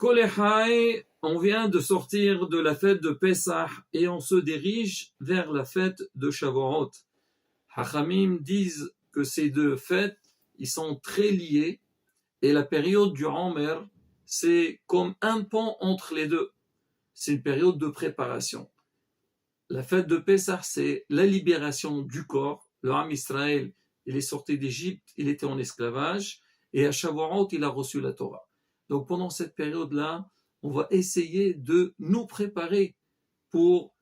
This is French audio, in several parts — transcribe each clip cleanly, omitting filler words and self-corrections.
Kolechai, on vient de sortir de la fête de Pessah et on se dirige vers la fête de Shavuot. Hachamim disent que ces deux fêtes, ils sont très liés et la période du Homer, c'est comme un pont entre les deux. C'est une période de préparation. La fête de Pessah, c'est la libération du corps. Le Ham Israël, il est sorti d'Égypte, il était en esclavage, et à Shavuot, il a reçu la Torah. Donc pendant cette période-là, on va essayer de nous préparer pour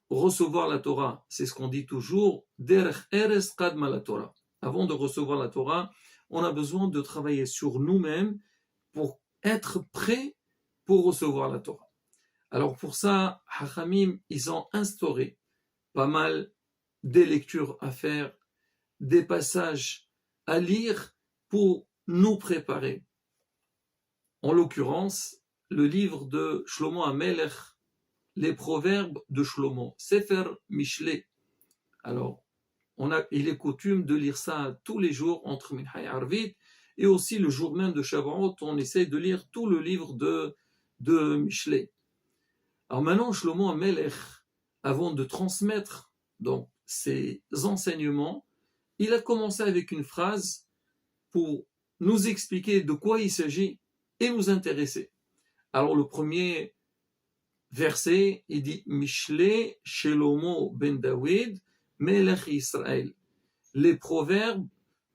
recevoir la Torah. C'est ce qu'on dit toujours, Derech Eres Kadma la Torah. Avant de recevoir la Torah, on a besoin de travailler sur nous-mêmes pour être prêts pour recevoir la Torah. Alors pour ça, Hachamim, ils ont instauré pas mal des lectures à faire, des passages à lire pour nous préparer. En l'occurrence, le livre de Shlomo HaMelech, les proverbes de Shlomo, Sefer Mishlei. Alors, il est coutume de lire ça tous les jours entre Mincha et Arvit, et aussi le jour même de Shavuot, on essaye de lire tout le livre de Mishlei. Alors maintenant, Shlomo HaMelech, avant de transmettre donc ses enseignements, il a commencé avec une phrase pour nous expliquer de quoi il s'agit et nous intéresser. Alors le premier verset, il dit Mishlei Shlomo ben David, Melech Israël. Les proverbes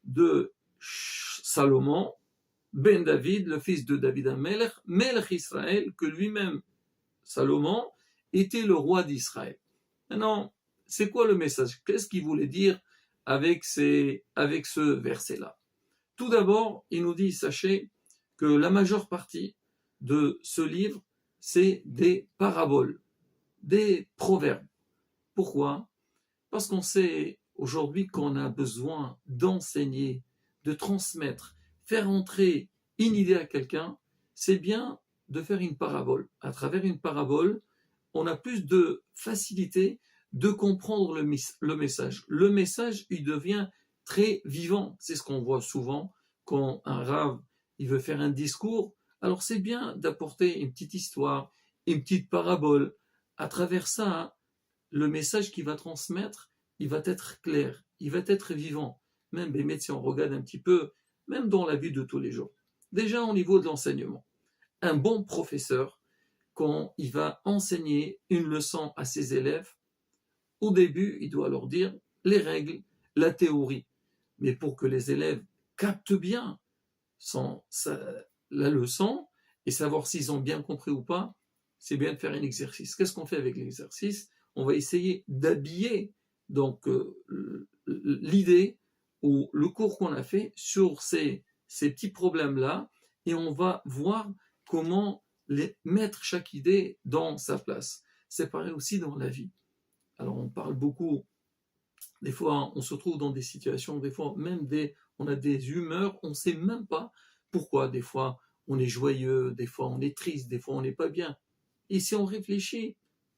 de Salomon, ben David, le fils de David HaMelech, Melech Israël, que lui-même Salomon était le roi d'Israël. Maintenant, c'est quoi le message? Qu'est-ce qu'il voulait dire avec ce verset-là? Tout d'abord, il nous dit, sachez que la majeure partie de ce livre, c'est des paraboles, des proverbes. Pourquoi? Parce qu'on sait aujourd'hui qu'on a besoin d'enseigner, de transmettre, faire entrer une idée à quelqu'un, c'est bien de faire une parabole. À travers une parabole, on a plus de facilité de comprendre le message. Le message, il devient très vivant. C'est ce qu'on voit souvent quand un rave, il veut faire un discours. Alors c'est bien d'apporter une petite histoire, une petite parabole. À travers ça, le message qu'il va transmettre, il va être clair, il va être vivant. Même si on regarde un petit peu, même dans la vie de tous les jours. Déjà au niveau de l'enseignement. Un bon professeur, quand il va enseigner une leçon à ses élèves, au début, il doit leur dire les règles, la théorie. Mais pour que les élèves captent bien la leçon et savoir s'ils ont bien compris ou pas, c'est bien de faire un exercice. Qu'est-ce qu'on fait avec l'exercice? On va essayer d'habiller donc l'idée ou le cours qu'on a fait sur ces petits problèmes-là et on va voir comment mettre chaque idée dans sa place. C'est pareil aussi dans la vie. Alors on parle beaucoup, des fois on se trouve dans des situations, des fois même on a des humeurs, on ne sait même pas pourquoi. Des fois on est joyeux, des fois on est triste, des fois on n'est pas bien. Et si on réfléchit,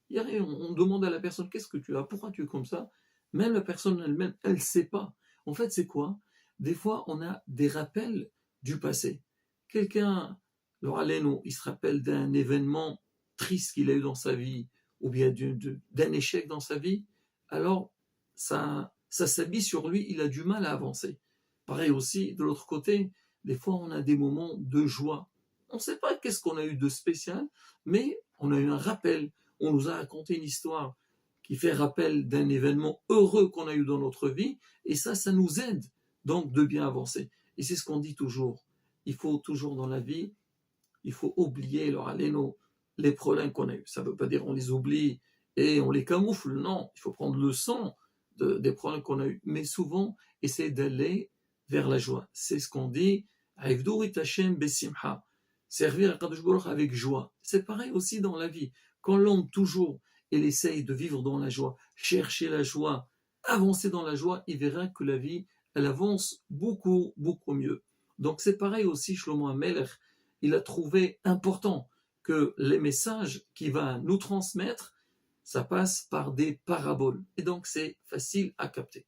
il y a rien, on demande à la personne qu'est-ce que tu as, pourquoi tu es comme ça. Même la personne elle-même, elle ne sait pas. En fait c'est quoi? Des fois on a des rappels du passé. Quelqu'un, alors Alain, il se rappelle d'un événement triste qu'il a eu dans sa vie, ou bien d'un échec dans sa vie, alors ça s'habille sur lui, il a du mal à avancer. Pareil aussi, de l'autre côté, des fois on a des moments de joie. On ne sait pas qu'est-ce qu'on a eu de spécial, mais on a eu un rappel, on nous a raconté une histoire qui fait rappel d'un événement heureux qu'on a eu dans notre vie, et ça nous aide donc de bien avancer. Et c'est ce qu'on dit toujours. Il faut toujours dans la vie, il faut oublier les problèmes qu'on a eus. Ça ne veut pas dire qu'on les oublie et on les camoufle, non. Il faut prendre le son des problèmes qu'on a eus. Mais souvent, essayer d'aller vers la joie. C'est ce qu'on dit, servir à Kadosh Baruch avec joie. C'est pareil aussi dans la vie. Quand l'homme toujours, il essaye de vivre dans la joie, chercher la joie, avancer dans la joie, il verra que la vie, elle avance beaucoup, beaucoup mieux. Donc c'est pareil aussi, Shlomo HaMelech, il a trouvé important que les messages qu'il va nous transmettre, ça passe par des paraboles. Et donc c'est facile à capter.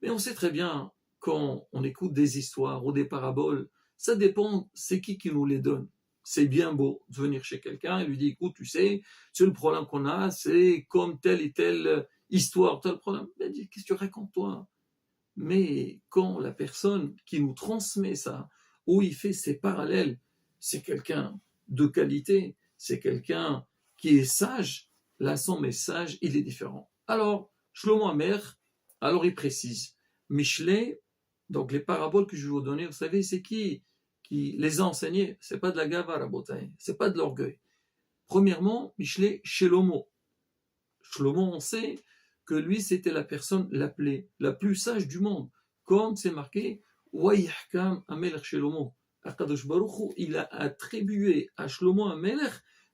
Mais on sait très bien, quand on écoute des histoires ou des paraboles, ça dépend, c'est qui nous les donne. c'est bien beau de venir chez quelqu'un et lui dire, écoute, tu sais, c'est le problème qu'on a, c'est comme telle et telle histoire, tel problème. Ben, dit, qu'est-ce que tu racontes, toi? Mais quand la personne qui nous transmet ça, où il fait ses parallèles, c'est quelqu'un de qualité, c'est quelqu'un qui est sage, là son message, il est différent. Alors, Shlomo Amer, alors il précise, Michelet, donc les paraboles que je vais vous donner, vous savez, c'est qui les a enseignées? C'est pas de la gava, rabotai, c'est pas de l'orgueil. Premièrement, Michelet, Shlomo. Shlomo, on sait que lui, c'était la personne la plus sage du monde. Comme c'est marqué, Wayhkam Amelech Shlomo. Akadosh Baruch Hu, il a attribué à Shlomo Amelech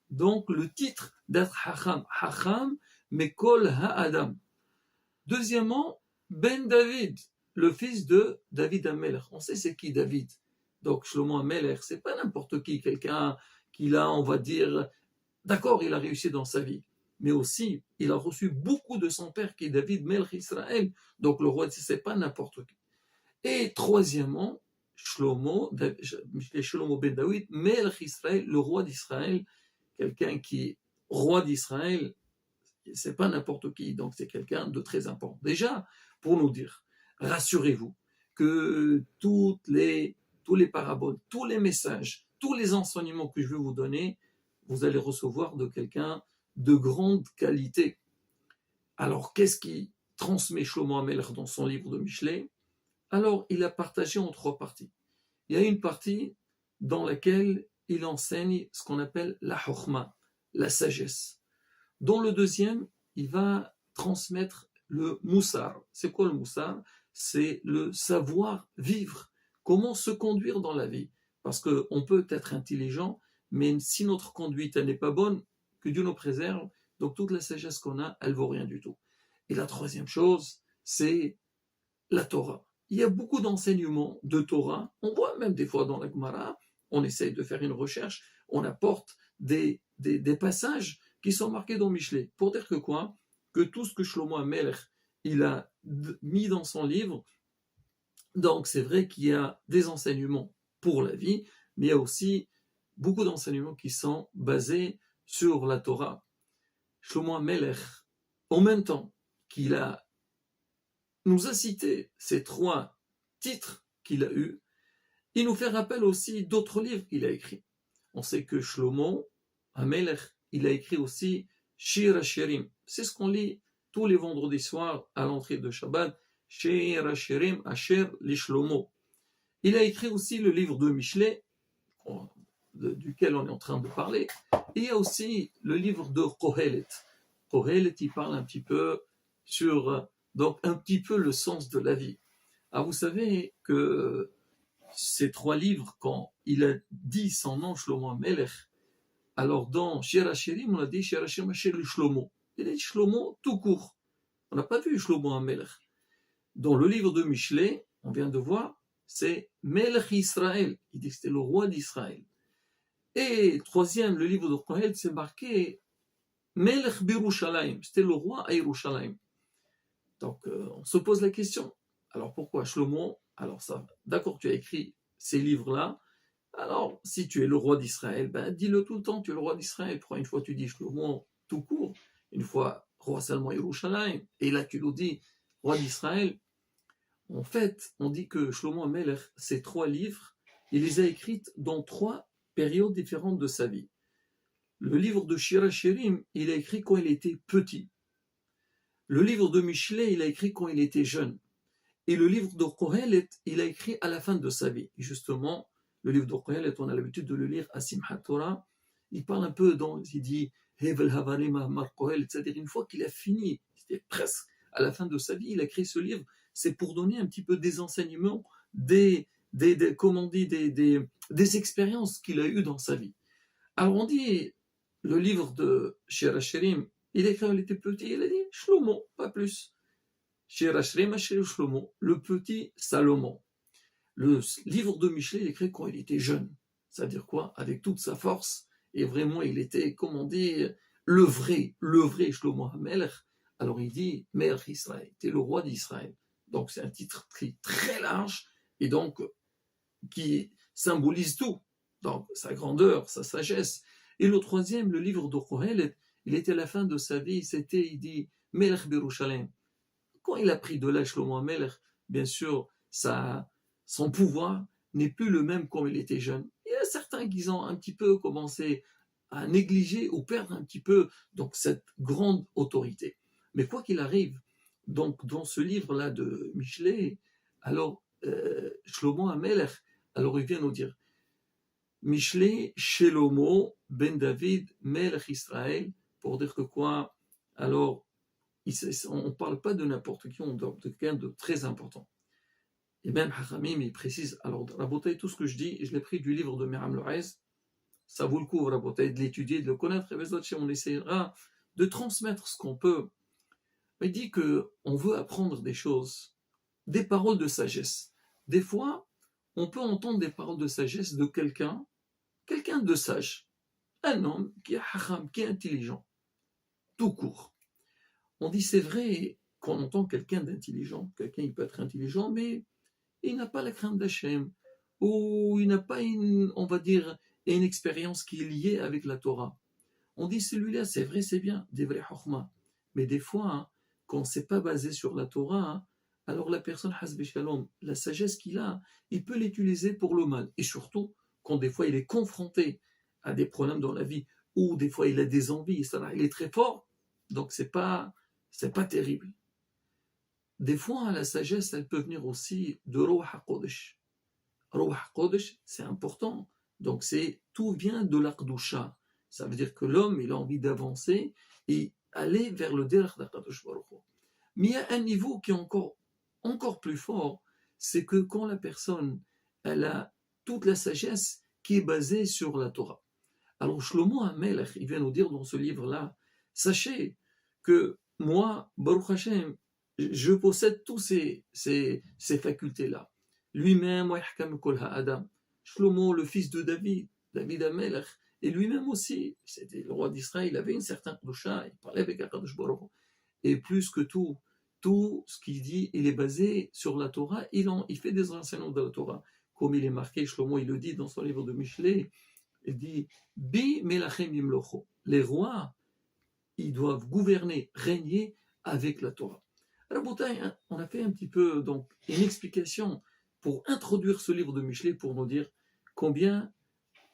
donc le titre d'être Hacham. Hacham, Mekol Ha'adam. Deuxièmement, Ben David, le fils de David Amelech. On sait c'est qui David. Donc Shlomo Amelech, c'est pas n'importe qui, quelqu'un qui a, on va dire, d'accord, il a réussi dans sa vie, mais aussi, il a reçu beaucoup de son père qui est David Melch Israël. Donc le roi, c'est pas n'importe qui. Et troisièmement, Shlomo ben David, Melch Israël, le roi d'Israël, quelqu'un qui est roi d'Israël, c'est pas n'importe qui, donc c'est quelqu'un de très important. Déjà, pour nous dire, rassurez-vous que tous les paraboles, tous les messages, tous les enseignements que je vais vous donner, vous allez recevoir de quelqu'un de grande qualité. Alors, qu'est-ce qui transmet Shlomo Amelech dans son livre de Michelet? Alors, il a partagé en trois parties. Il y a une partie dans laquelle il enseigne ce qu'on appelle la chokhma, la sagesse. Dans le deuxième, il va transmettre le moussar. C'est quoi le moussar? C'est le savoir vivre, comment se conduire dans la vie. Parce qu'on peut être intelligent, mais si notre conduite n'est pas bonne, que Dieu nous préserve, donc toute la sagesse qu'on a, elle ne vaut rien du tout. Et la troisième chose, c'est la Torah. Il y a beaucoup d'enseignements de Torah, on voit même des fois dans la Gemara, on essaye de faire une recherche, on apporte des passages qui sont marqués dans Michelet. Pour dire que quoi? Que tout ce que Shlomo Amelech il a mis dans son livre, donc c'est vrai qu'il y a des enseignements pour la vie, mais il y a aussi beaucoup d'enseignements qui sont basés sur la Torah. Shlomo Amelech, en même temps qu'il nous a cité ces trois titres qu'il a eus, il nous fait rappel aussi d'autres livres qu'il a écrits. On sait que Shlomo Amelech, il a écrit aussi Shir HaShirim. C'est ce qu'on lit tous les vendredis soirs à l'entrée de Shabbat, Shir HaShirim Asher Lishlomo. Il a écrit aussi le livre de Michelet, duquel on est en train de parler. Et il y a aussi le livre de Kohelet. Kohelet, il parle un petit peu sur, donc un petit peu le sens de la vie. Alors vous savez que ces trois livres, quand il a dit son nom, Shlomo Amelech, alors dans Shir HaShirim, on a dit Shir HaShirim Asher Shlomo. Il a dit Shlomo tout court. On n'a pas vu Shlomo Amelech. Dans le livre de Michelet, on vient de voir, c'est Melech Israël. Il dit que c'était le roi d'Israël. Et troisième, le livre de Kohelet, c'est marqué Melech Birushalayim. C'était le roi à Yerushalayim. Donc on se pose la question. Alors pourquoi Shlomo? Alors ça, d'accord, tu as écrit ces livres-là. Alors, si tu es le roi d'Israël, ben dis-le tout le temps, tu es le roi d'Israël. Pourquoi une fois tu dis Shlomo tout court, une fois roi seulement Yerushalayim, et là tu nous dis roi d'Israël. En fait, on dit que Shlomo Amelech, ces trois livres, il les a écrites dans trois périodes différentes de sa vie. Le livre de Shir HaShirim, il a écrit quand il était petit. Le livre de Michelet, il a écrit quand il était jeune. Et le livre de Kohelet, il a écrit à la fin de sa vie. Et justement, le livre de Kohelet, on a l'habitude de le lire à Simchat Torah. Il parle un peu il dit Hevel Havarim Ahmar Kohelet, c'est-à-dire une fois qu'il a fini, c'était presque à la fin de sa vie, il a écrit ce livre. C'est pour donner un petit peu des enseignements, des expériences qu'il a eues dans sa vie. Alors on dit, le livre de Shir HaShirim, il a écrit quand il était petit, il a dit Shlomo, pas plus. Shir HaShirim Asher Shlomo, le petit Salomon. Le livre de Michelet, il écrit quand il était jeune. C'est-à-dire quoi? Avec toute sa force. Et vraiment, il était, comme on dit, le vrai Shlomo HaMelech. Alors il dit, Melech Israël, t'es le roi d'Israël. Donc c'est un titre très large, et donc qui symbolise tout. donc sa grandeur, sa sagesse. Et le troisième, le livre de Qohélet, il était à la fin de sa vie, il dit Melech Birushalem. Quand il a pris de l'âge Shlomo Melech, bien sûr, son pouvoir n'est plus le même comme il était jeune. Il y a certains qui ont un petit peu commencé à négliger ou perdre un petit peu donc cette grande autorité. Mais quoi qu'il arrive, donc dans ce livre-là de Michelet, alors Shlomo Amelech, alors il vient nous dire Michelet Shelomo ben David Melech Israël, pour dire que quoi, alors on ne parle pas de n'importe qui, on parle de quelqu'un de très important. Et même Hachamim, il précise, alors Rabotai, tout ce que je dis, je l'ai pris du livre de Miram Loez, ça vaut le coup, Rabotai, de l'étudier, de le connaître, et on essaiera de transmettre ce qu'on peut. Il dit qu'on veut apprendre des choses, des paroles de sagesse. Des fois, on peut entendre des paroles de sagesse de quelqu'un de sage, un homme qui est hacham, qui est intelligent, tout court. On dit c'est vrai qu'on entend quelqu'un d'intelligent, quelqu'un il peut être intelligent, mais il n'a pas la crainte d'Hachem, ou il n'a pas on va dire, une expérience qui est liée avec la Torah. On dit celui-là, c'est vrai, c'est bien, des vrais chokhmah. Mais des fois, quand c'est pas basé sur la Torah, alors la personne, hasbe shalom, la sagesse qu'il a, il peut l'utiliser pour le mal. Et surtout, quand des fois il est confronté à des problèmes dans la vie, ou des fois il a des envies, il est très fort, donc c'est pas terrible. Des fois, la sagesse, elle peut venir aussi de Ruach HaKodesh. Ruach HaKodesh, c'est important. Donc, tout vient de l'Akdusha. Ça veut dire que l'homme, il a envie d'avancer et aller vers le Derech d'Akadosh Baruch Hu. Mais il y a un niveau qui est encore plus fort, c'est que quand la personne, elle a toute la sagesse qui est basée sur la Torah. Alors, Shlomo HaMelech, il vient nous dire dans ce livre-là, sachez que moi, Baruch Hashem, je possède tous ces facultés-là. Lui-même, Adam, Shlomo, le fils de David HaMelech, et lui-même aussi, c'était le roi d'Israël, il avait une certaine kdusha, il parlait avec Akadosh Baruch Hu. Et plus que tout ce qu'il dit, il est basé sur la Torah, il fait des enseignements de la Torah. Comme il est marqué, Shlomo, il le dit dans son livre de Michelet, il dit Bi melachem yimlocho. Les rois, ils doivent gouverner, régner avec la Torah. Alors, on a fait un petit peu donc une explication pour introduire ce livre de Michelet pour nous dire combien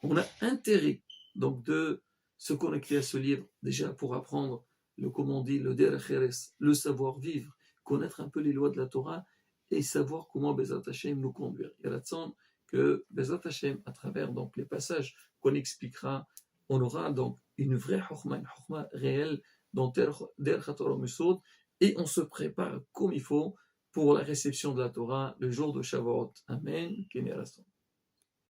on a intérêt donc de se connecter à ce livre déjà pour apprendre comment on dit, le derech eretz, le savoir-vivre, connaître un peu les lois de la Torah et savoir comment Bezat Hashem nous conduire. Il y a la tzon que Bezat Hashem, à travers donc les passages qu'on expliquera, on aura donc une vraie chokhmah, réelle dans Derech HaTorah Musod, et on se prépare comme il faut pour la réception de la Torah le jour de Shavuot. Amen.